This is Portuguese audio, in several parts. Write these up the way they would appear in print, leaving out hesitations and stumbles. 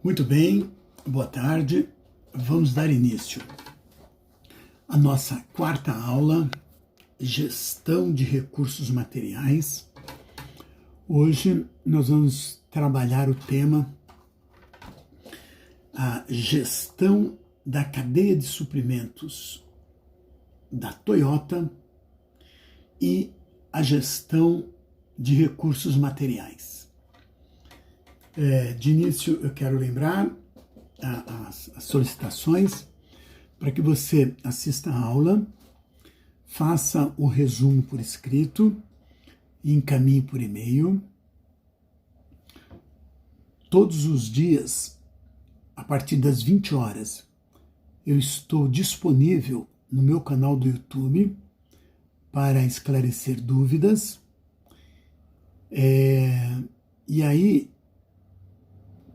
Muito bem, boa tarde. Vamos dar início à nossa quarta aula, Gestão de Recursos Materiais. Hoje nós vamos trabalhar o tema a gestão da cadeia de suprimentos da Toyota e a gestão de recursos materiais. De início, eu quero lembrar as solicitações para que você assista a aula, faça o resumo por escrito e encaminhe por e-mail. Todos os dias, a partir das 20 horas, eu estou disponível no meu canal do YouTube para esclarecer dúvidas. E aí,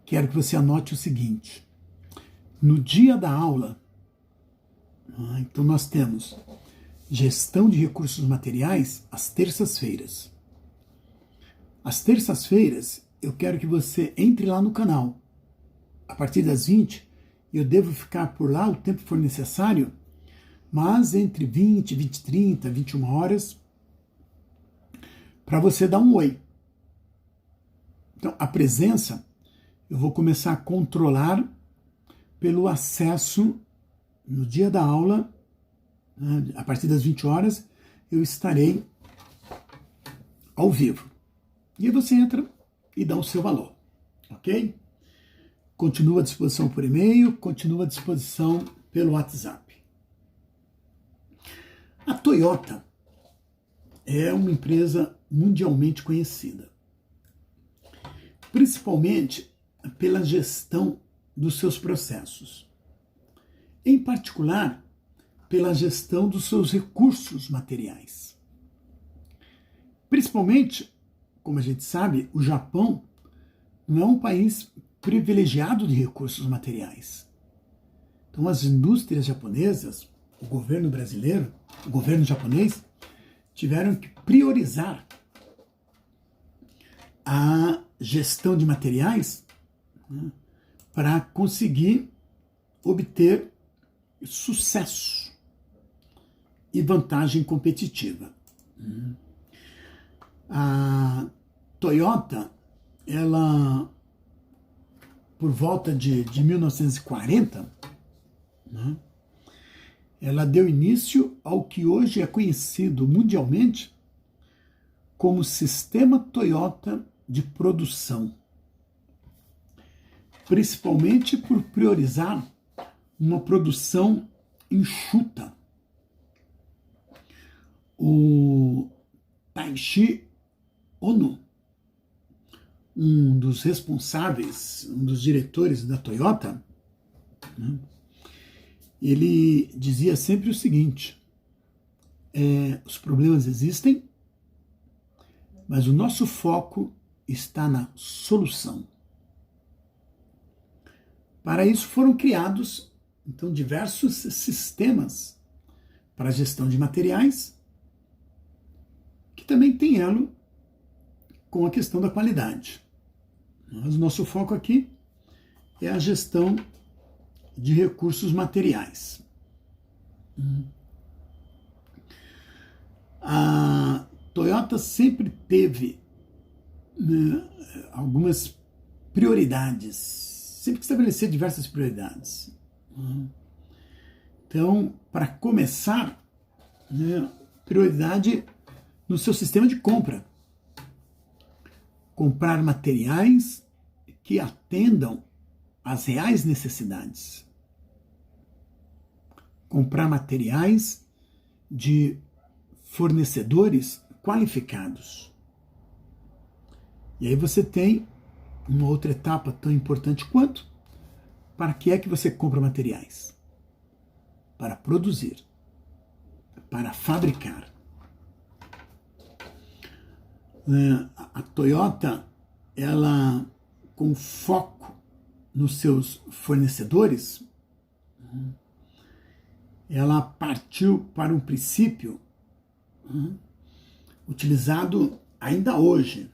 quero que você anote o seguinte: no dia da aula, então nós temos gestão de recursos materiais às terças-feiras. Às terças-feiras, eu quero que você entre lá no canal. A partir das 20, eu devo ficar por lá o tempo que for necessário, mas entre 20, 20 e 30, 21 horas, para você dar um oi. Então, a presença eu vou começar a controlar pelo acesso no dia da aula, a partir das 20 horas, eu estarei ao vivo. E aí você entra e dá o seu valor, ok? Continua à disposição por e-mail, continua à disposição pelo WhatsApp. A Toyota é uma empresa mundialmente conhecida, principalmente pela gestão dos seus processos. Em particular, pela gestão dos seus recursos materiais. Principalmente, como a gente sabe, o Japão não é um país privilegiado de recursos materiais. Então, as indústrias japonesas, o governo brasileiro, o governo japonês, tiveram que priorizar a gestão de materiais para conseguir obter sucesso e vantagem competitiva. A Toyota, ela, por volta de 1940, ela deu início ao que hoje é conhecido mundialmente como Sistema Toyota de Produção, principalmente por priorizar uma produção enxuta. O Taishi Ono, um dos responsáveis, um dos diretores da Toyota, ele dizia sempre o seguinte: os problemas existem, mas o nosso foco está na solução. Para isso foram criados, então, diversos sistemas para a gestão de materiais, que também tem elo com a questão da qualidade. Mas o nosso foco aqui é a gestão de recursos materiais. A Toyota sempre teve algumas prioridades, sempre que estabelecer diversas prioridades. Então, para começar, prioridade no seu sistema de compra. Comprar materiais que atendam às reais necessidades. Comprar materiais de fornecedores qualificados. E aí você tem uma outra etapa tão importante quanto: para que é que você compra materiais? Para produzir, para fabricar. A Toyota, ela, com foco nos seus fornecedores, ela partiu para um princípio utilizado ainda hoje.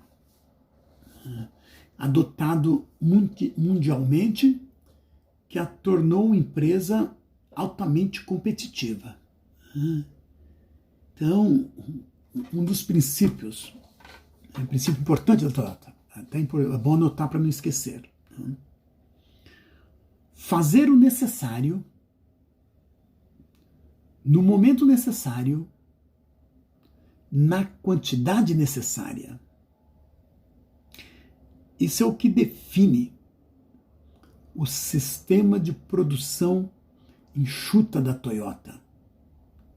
adotado mundialmente, que a tornou uma empresa altamente competitiva. Então, um dos princípios, um princípio importante da Toyota, até é bom anotar para não esquecer. Fazer o necessário, no momento necessário, na quantidade necessária. Isso é o que define o sistema de produção enxuta da Toyota,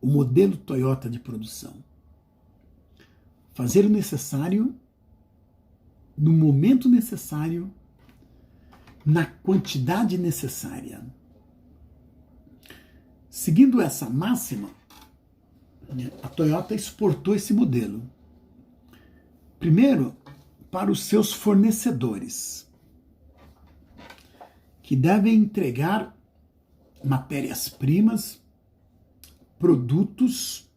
o modelo Toyota de produção. Fazer o necessário, no momento necessário, na quantidade necessária. Seguindo essa máxima, a Toyota exportou esse modelo. Primeiro, para os seus fornecedores, que devem entregar matérias-primas, produtos,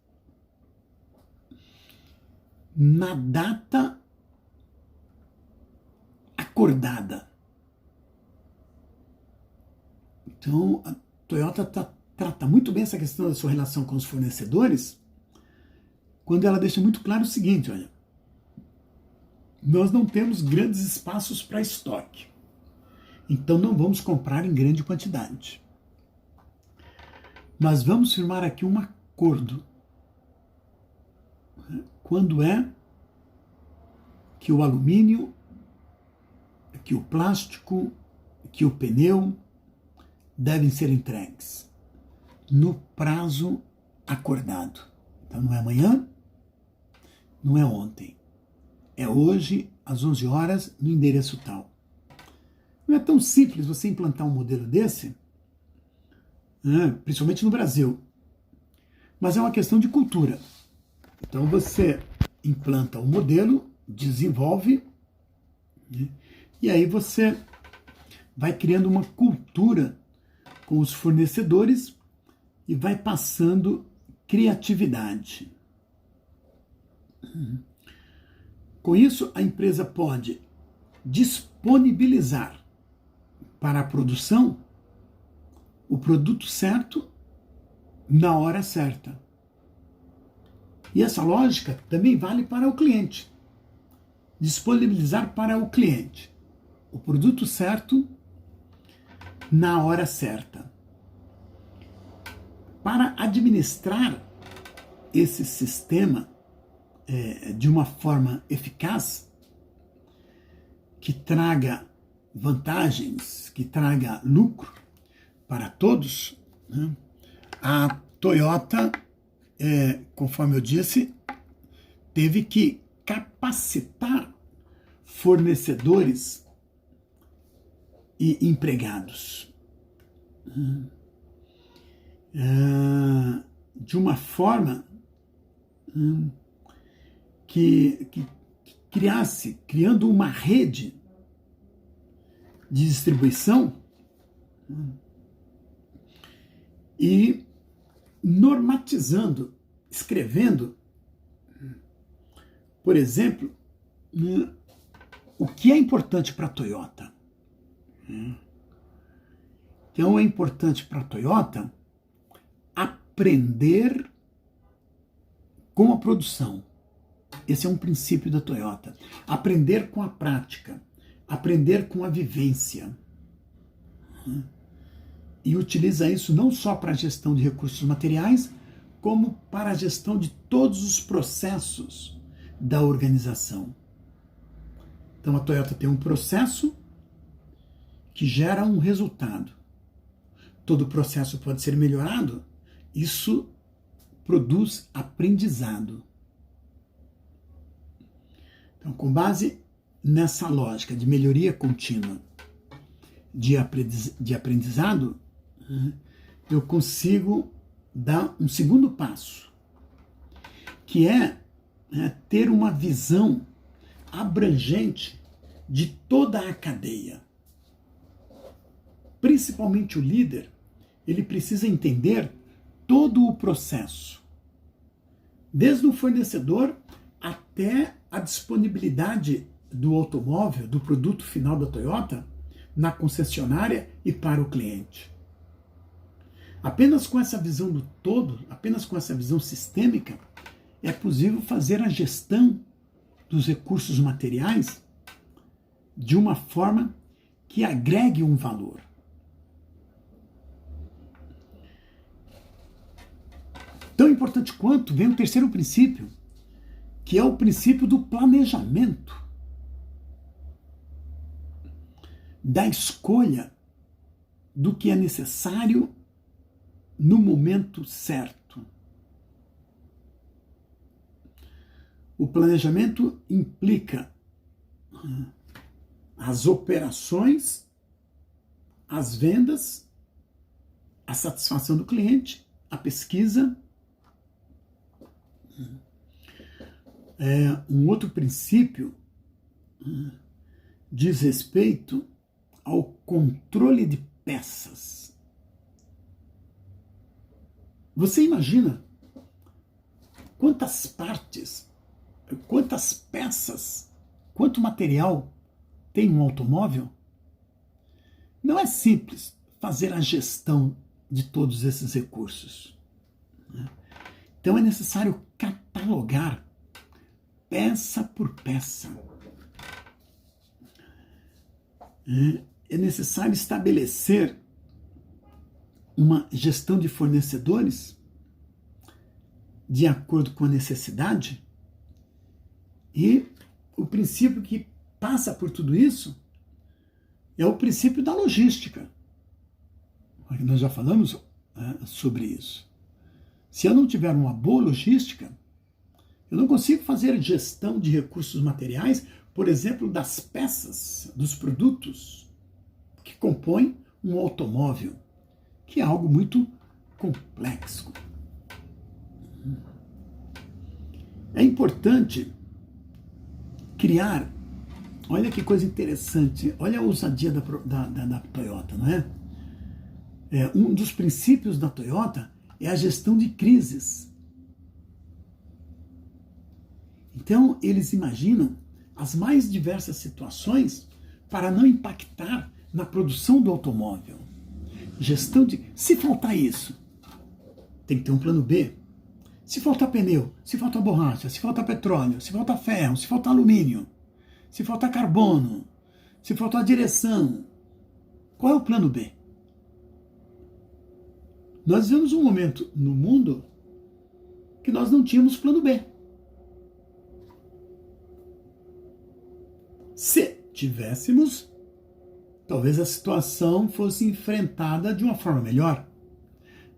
na data acordada. Então, a Toyota trata muito bem essa questão da sua relação com os fornecedores, quando ela deixa muito claro o seguinte, olha, nós não temos grandes espaços para estoque, então não vamos comprar em grande quantidade. Mas vamos firmar aqui um acordo. Quando é que o alumínio, que o plástico, que o pneu devem ser entregues? No prazo acordado. Então não é amanhã, não é ontem. É hoje, às 11 horas, no endereço tal. Não é tão simples você implantar um modelo desse, né, principalmente no Brasil. Mas é uma questão de cultura. Então você implanta um modelo, desenvolve, né, e aí você vai criando uma cultura com os fornecedores e vai passando criatividade. Com isso, a empresa pode disponibilizar para a produção o produto certo na hora certa. E essa lógica também vale para o cliente. Disponibilizar para o cliente o produto certo na hora certa. Para administrar esse sistema de uma forma eficaz, que traga vantagens, que traga lucro para todos, né? A Toyota, conforme eu disse, teve que capacitar fornecedores e empregados de uma forma que criando uma rede de distribuição e normatizando, escrevendo, por exemplo, o que é importante para a Toyota. Então é importante para a Toyota aprender com a produção. Esse é um princípio da Toyota. Aprender com a prática, aprender com a vivência. E utiliza isso não só para a gestão de recursos materiais, como para a gestão de todos os processos da organização. Então a Toyota tem um processo que gera um resultado. Todo processo pode ser melhorado, isso produz aprendizado. Então, com base nessa lógica de melhoria contínua de aprendizado, eu consigo dar um segundo passo, que é ter uma visão abrangente de toda a cadeia. Principalmente o líder, ele precisa entender todo o processo, desde o fornecedor até a disponibilidade do automóvel, do produto final da Toyota, na concessionária e para o cliente. Apenas com essa visão do todo, apenas com essa visão sistêmica, é possível fazer a gestão dos recursos materiais de uma forma que agregue um valor. Tão importante quanto vem o terceiro princípio, que é o princípio do planejamento, da escolha do que é necessário no momento certo. O planejamento implica as operações, as vendas, a satisfação do cliente, a pesquisa. Um outro princípio diz respeito ao controle de peças. Você imagina quantas partes, quantas peças, quanto material tem um automóvel? Não é simples fazer a gestão de todos esses recursos. Então é necessário catalogar peça por peça. É necessário estabelecer uma gestão de fornecedores de acordo com a necessidade, e o princípio que passa por tudo isso é o princípio da logística. Nós já falamos sobre isso. Se eu não tiver uma boa logística, eu não consigo fazer gestão de recursos materiais, por exemplo, das peças, dos produtos que compõem um automóvel, que é algo muito complexo. É importante criar, olha que coisa interessante, olha a ousadia da Toyota, não é? Um dos princípios da Toyota é a gestão de crises. Então, eles imaginam as mais diversas situações para não impactar na produção do automóvel. Gestão de... Se faltar isso, tem que ter um plano B. Se faltar pneu, se faltar borracha, se faltar petróleo, se faltar ferro, se faltar alumínio, se faltar carbono, se faltar direção, qual é o plano B? Nós vivemos um momento no mundo que nós não tínhamos plano B. Se tivéssemos, talvez a situação fosse enfrentada de uma forma melhor.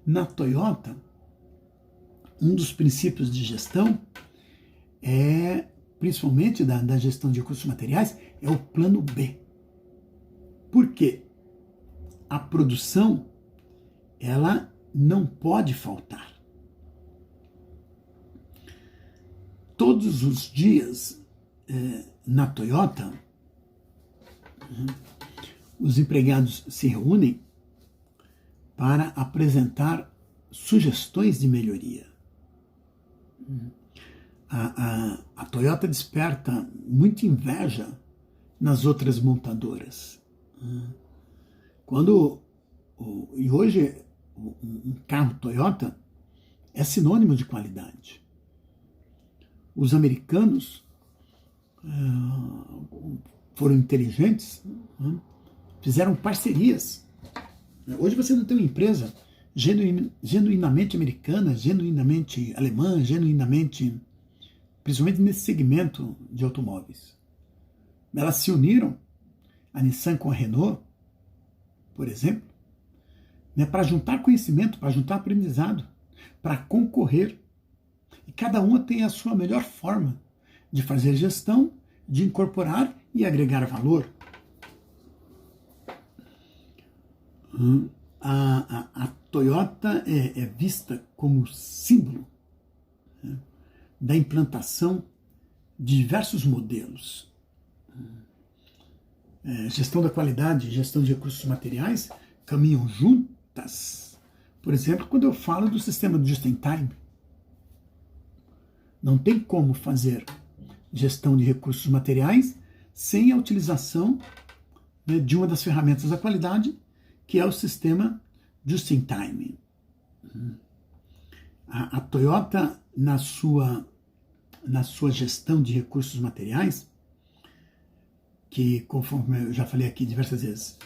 Na Toyota, um dos princípios de gestão principalmente da gestão de recursos materiais, é o plano B. Por quê? A produção, ela não pode faltar. Todos os dias, na Toyota, os empregados se reúnem para apresentar sugestões de melhoria. A Toyota desperta muita inveja nas outras montadoras. E hoje, um carro Toyota é sinônimo de qualidade. Os americanos foram inteligentes, fizeram parcerias. Hoje você não tem uma empresa genuinamente americana, genuinamente alemã, genuinamente, principalmente nesse segmento de automóveis. Elas se uniram, a Nissan com a Renault, por exemplo, para juntar conhecimento, para juntar aprendizado, para concorrer. E cada uma tem a sua melhor forma de fazer gestão, de incorporar e agregar valor. A Toyota é vista como símbolo da implantação de diversos modelos. Gestão da qualidade e gestão de recursos materiais caminham juntas. Por exemplo, quando eu falo do sistema de just-in-time, não tem como fazer gestão de recursos materiais sem a utilização, né, de uma das ferramentas da qualidade, que é o sistema Just in Time. A Toyota, na sua gestão de recursos materiais, que, conforme eu já falei aqui diversas vezes,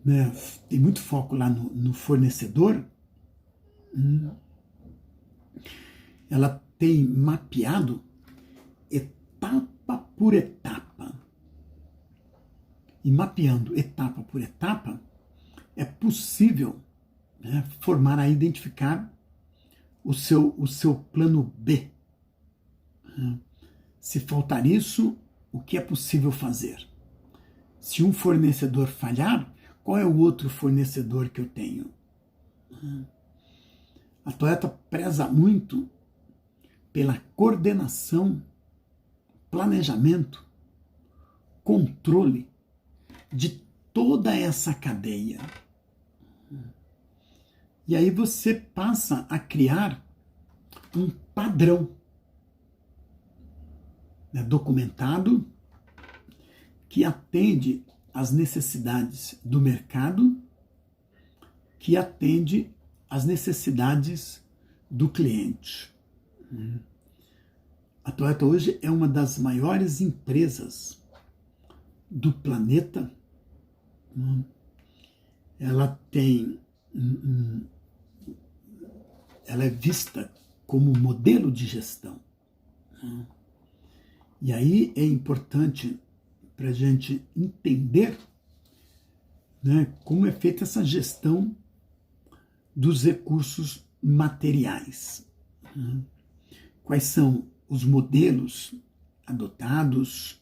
né, tem muito foco lá no fornecedor, ela tem mapeado etapa por etapa. E mapeando etapa por etapa, é possível, né, identificar o seu plano B. Se faltar isso, o que é possível fazer? Se um fornecedor falhar, qual é o outro fornecedor que eu tenho? A Toyota preza muito pela coordenação, planejamento, controle de toda essa cadeia. E aí você passa a criar um padrão, né, documentado, que atende às necessidades do mercado, que atende às necessidades do cliente. A Toyota hoje é uma das maiores empresas do planeta. Ela é vista como modelo de gestão. E aí é importante para a gente entender, né, como é feita essa gestão dos recursos materiais. Quais são os modelos adotados,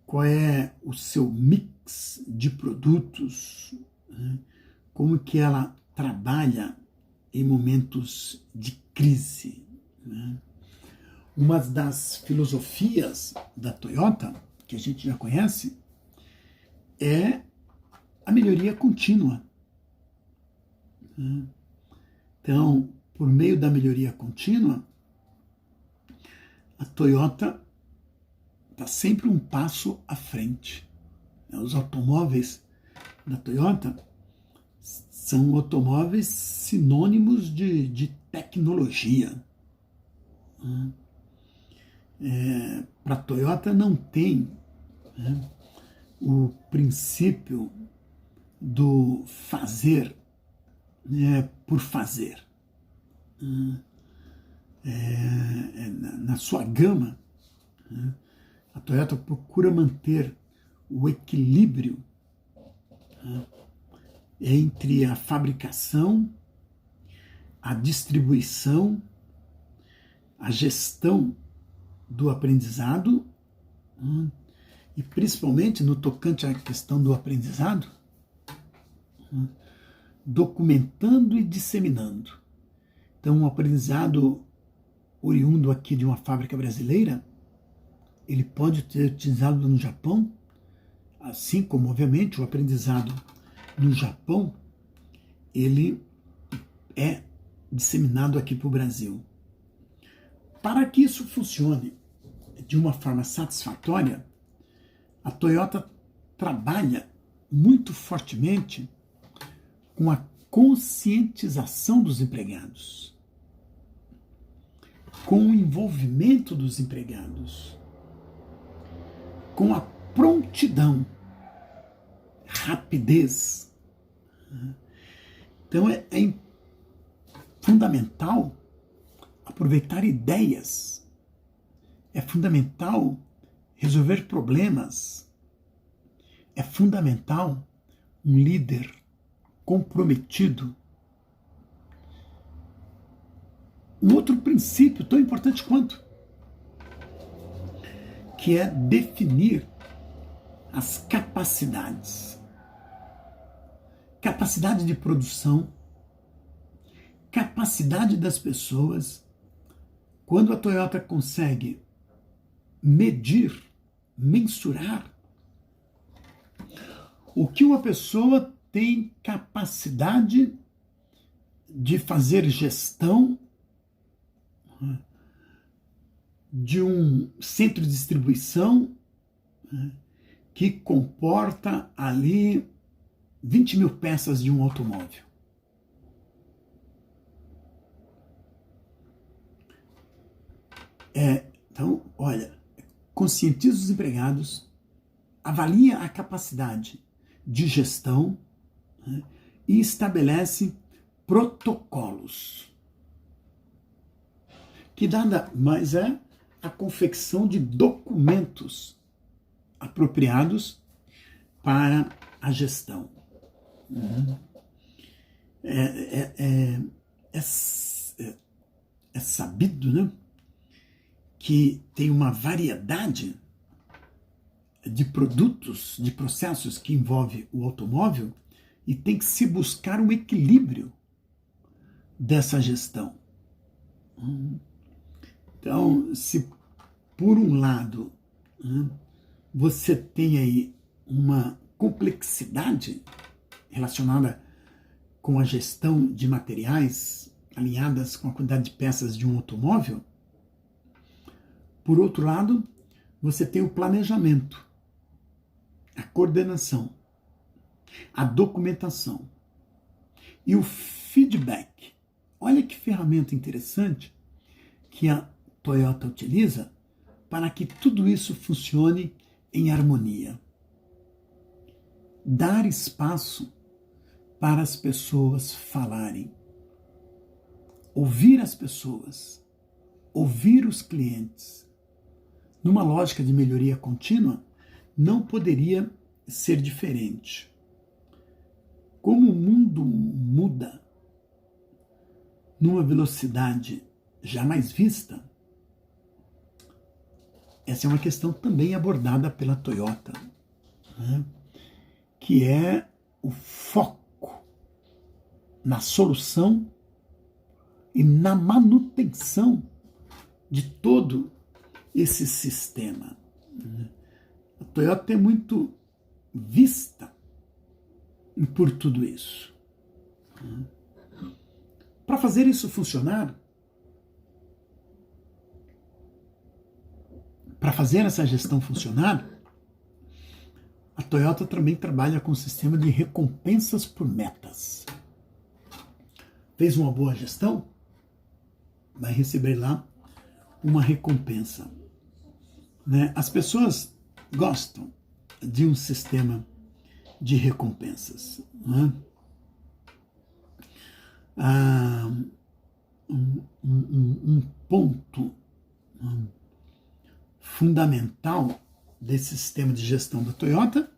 qual é o seu mix de produtos, como que ela trabalha em momentos de crise. Uma das filosofias da Toyota, que a gente já conhece, é a melhoria contínua. Então, por meio da melhoria contínua, a Toyota está sempre um passo à frente. Os automóveis da Toyota são automóveis sinônimos de tecnologia. Para a Toyota não tem, né, o princípio do fazer, né, por fazer. Na sua gama, né, a Toyota procura manter o equilíbrio, né, entre a fabricação, a distribuição, a gestão do aprendizado, e principalmente no tocante à questão do aprendizado, documentando e disseminando. Então, um aprendizado oriundo aqui de uma fábrica brasileira, ele pode ser utilizado no Japão, assim como, obviamente, o aprendizado no Japão, ele é disseminado aqui para o Brasil. Para que isso funcione de uma forma satisfatória, a Toyota trabalha muito fortemente com a conscientização dos empregados, com o envolvimento dos empregados, com a prontidão, rapidez. Então é fundamental aproveitar ideias, é fundamental resolver problemas, é fundamental um líder comprometido. Um outro princípio tão importante quanto, que é definir as capacidades. Capacidade de produção, capacidade das pessoas. Quando a Toyota consegue medir, mensurar o que uma pessoa tem capacidade de fazer gestão de um centro de distribuição, né, que comporta ali 20 mil peças de um automóvel. Então, olha, conscientiza os empregados, avalia a capacidade de gestão, né, e estabelece protocolos, que nada mais é a confecção de documentos apropriados para a gestão. É sabido, né, que tem uma variedade de produtos, de processos que envolve o automóvel e tem que se buscar um equilíbrio dessa gestão. Então, se por um lado, né, você tem aí uma complexidade relacionada com a gestão de materiais alinhadas com a quantidade de peças de um automóvel, por outro lado, você tem o planejamento, a coordenação, a documentação e o feedback. Olha que ferramenta interessante que a Toyota utiliza para que tudo isso funcione em harmonia. Dar espaço para as pessoas falarem. Ouvir as pessoas. Ouvir os clientes. Numa lógica de melhoria contínua, não poderia ser diferente. Como o mundo muda numa velocidade jamais vista, essa é uma questão também abordada pela Toyota, né, que é o foco na solução e na manutenção de todo esse sistema. A Toyota é muito vista por tudo isso. Para fazer isso funcionar, para fazer essa gestão funcionar, a Toyota também trabalha com um sistema de recompensas por metas. Fez uma boa gestão? Vai receber lá uma recompensa. Né? As pessoas gostam de um sistema de recompensas. Né? Um ponto fundamental desse sistema de gestão da Toyota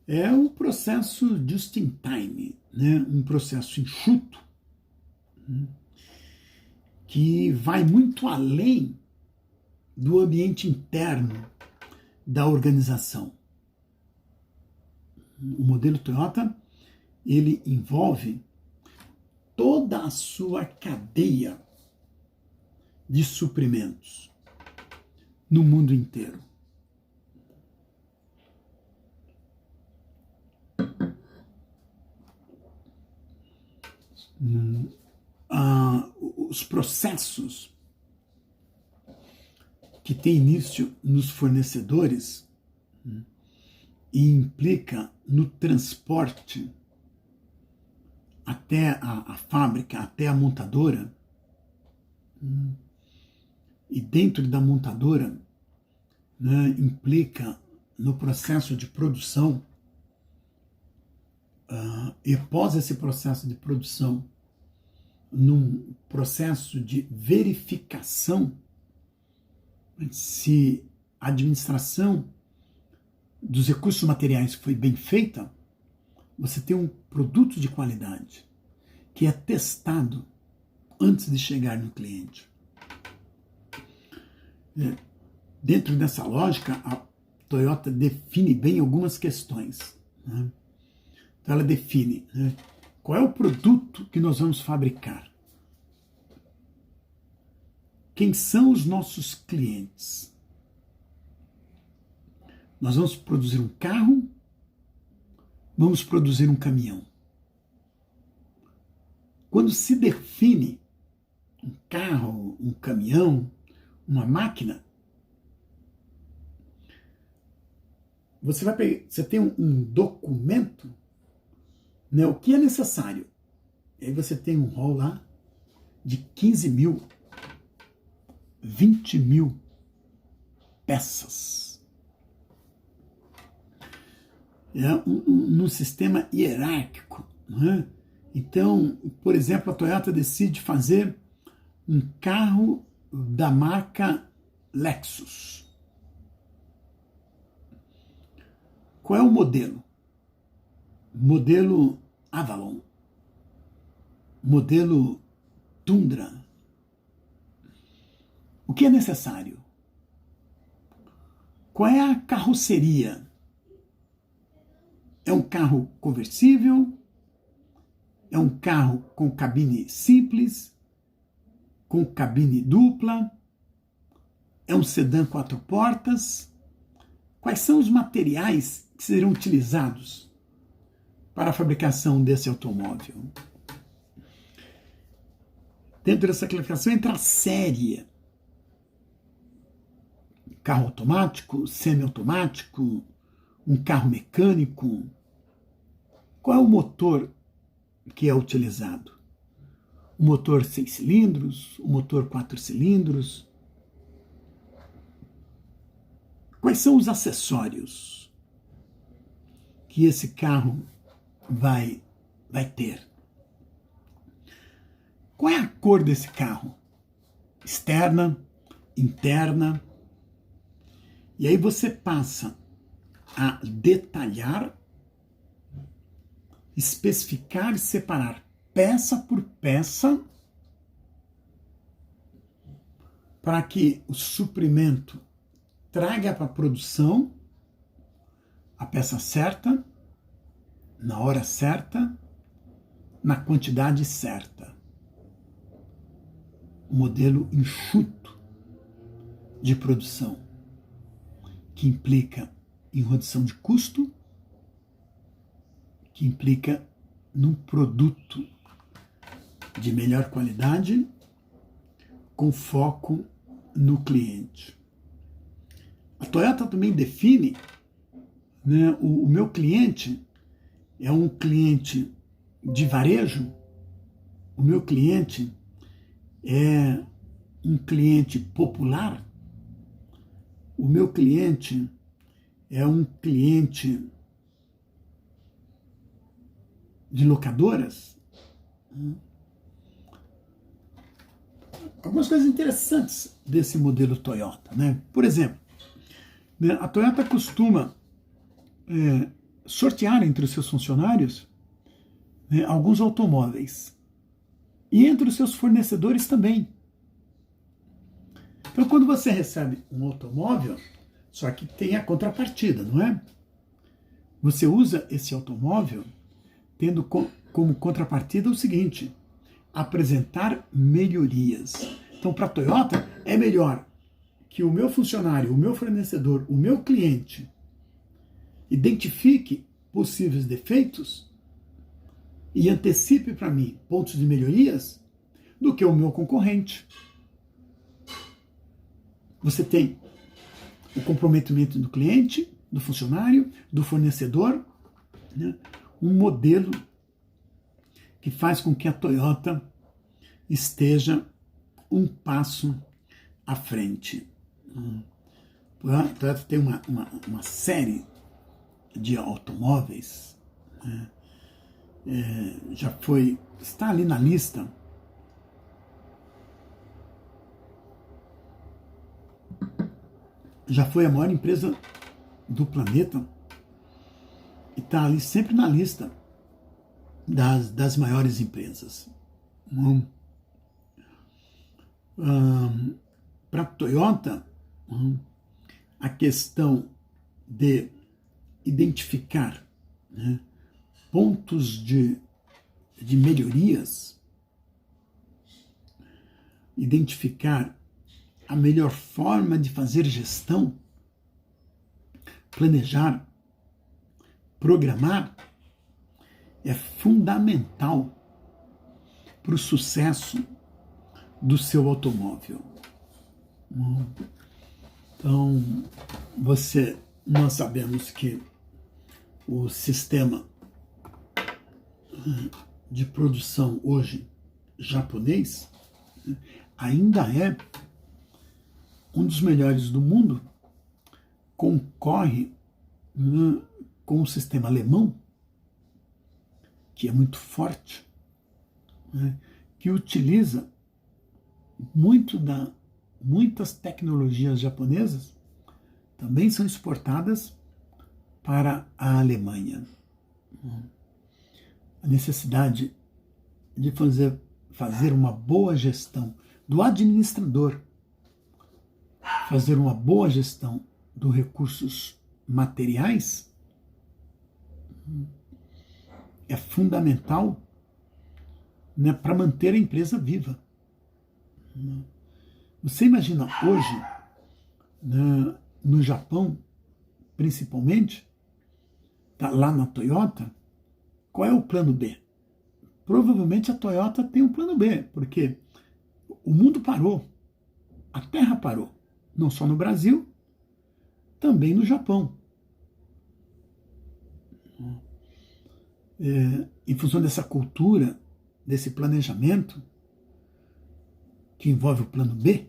é o processo just in time, né? Um processo enxuto, que vai muito além do ambiente interno da organização. O modelo Toyota, ele envolve toda a sua cadeia de suprimentos no mundo inteiro. Os processos que têm início nos fornecedores e implica no transporte até a fábrica, até a montadora, e dentro da montadora, né, implica no processo de produção, e após esse processo de produção, num processo de verificação se a administração dos recursos materiais foi bem feita, você tem um produto de qualidade que é testado antes de chegar no cliente. Dentro dessa lógica, a Toyota define bem algumas questões. Né? Então ela define, né, qual é o produto que nós vamos fabricar. Quem são os nossos clientes? Nós vamos produzir um carro, vamos produzir um caminhão. Quando se define um carro, um caminhão, uma máquina, você tem um documento, né, o que é necessário. E aí você tem um rol lá de 15 mil, 20 mil peças. Num sistema hierárquico. Né? Então, por exemplo, a Toyota decide fazer um carro da marca Lexus. Qual é o modelo? Modelo Avalon. Modelo Tundra. O que é necessário? Qual é a carroceria? É um carro conversível? É um carro com cabine simples? Com cabine dupla? É um sedã 4 portas? Quais são os materiais que serão utilizados para a fabricação desse automóvel? Dentro dessa classificação entra a série. Carro automático, semiautomático, um carro mecânico. Qual é o motor que é utilizado? O motor 6 cilindros, o motor 4 cilindros. Quais são os acessórios que esse carro vai ter? Qual é a cor desse carro? Externa, interna. E aí você passa a detalhar, especificar e separar peça por peça para que o suprimento traga para a produção a peça certa, na hora certa, na quantidade certa. Um modelo enxuto de produção, que implica em redução de custo, que implica num produto de melhor qualidade, com foco no cliente. A Toyota também define, né, o meu cliente é um cliente de varejo, o meu cliente é um cliente popular, o meu cliente é um cliente de locadoras. Algumas coisas interessantes desse modelo Toyota, né? Por exemplo, né, a Toyota costuma sortear entre os seus funcionários, né, alguns automóveis. E entre os seus fornecedores também. Então, quando você recebe um automóvel, só que tem a contrapartida, não é? Você usa esse automóvel tendo como contrapartida o seguinte: apresentar melhorias. Então, para a Toyota, é melhor que o meu funcionário, o meu fornecedor, o meu cliente identifique possíveis defeitos e antecipe para mim pontos de melhorias do que o meu concorrente. Você tem o comprometimento do cliente, do funcionário, do fornecedor, né? Um modelo que faz com que a Toyota esteja um passo à frente. A Toyota tem uma série de automóveis, né? Está ali na lista já foi a maior empresa do planeta e está ali sempre na lista das maiores empresas. Para a Toyota, a questão de identificar, né, pontos de melhorias, identificar a melhor forma de fazer gestão, planejar, programar, é fundamental para o sucesso do seu automóvel. Então, você nós sabemos que o sistema de produção hoje japonês ainda é um dos melhores do mundo, concorre com o sistema alemão, que é muito forte, que utiliza muitas tecnologias japonesas, também são exportadas para a Alemanha. A necessidade de fazer uma boa gestão do administrador, fazer uma boa gestão dos recursos materiais é fundamental, né, para manter a empresa viva. Você imagina hoje, né, no Japão, principalmente, lá na Toyota, qual é o plano B? Provavelmente a Toyota tem um plano B, porque o mundo parou, a Terra parou, não só no Brasil, também no Japão. Em função dessa cultura, desse planejamento, que envolve o plano B,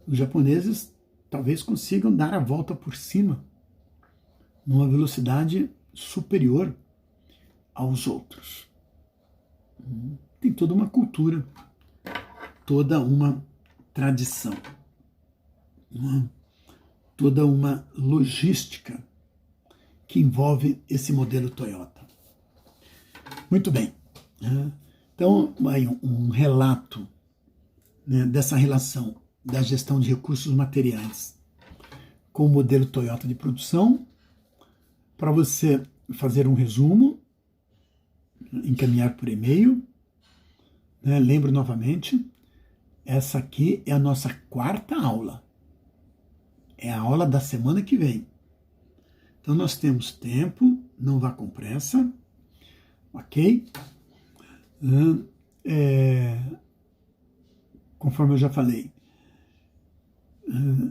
os japoneses talvez consigam dar a volta por cima numa velocidade superior aos outros. Tem toda uma cultura, toda uma tradição, toda uma logística que envolve esse modelo Toyota. Muito bem. Então, aí um relato, né, dessa relação da gestão de recursos materiais com o modelo Toyota de produção, para você fazer um resumo, encaminhar por e-mail. Né? Lembro novamente, essa aqui é a nossa 4ª aula. É a aula da semana que vem. Então nós temos tempo, não vá com pressa, ok? Conforme eu já falei,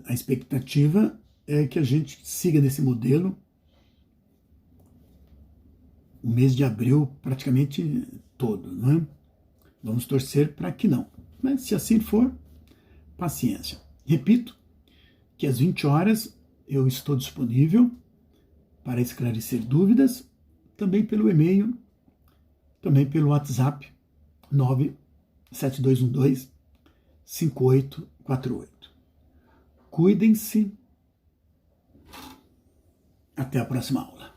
a expectativa é que a gente siga nesse modelo o mês de abril praticamente todo, não é? Vamos torcer para que não. Mas se assim for, paciência. Repito que às 20 horas eu estou disponível para esclarecer dúvidas, também pelo e-mail, também pelo WhatsApp 97212-5848. Cuidem-se. Até a próxima aula.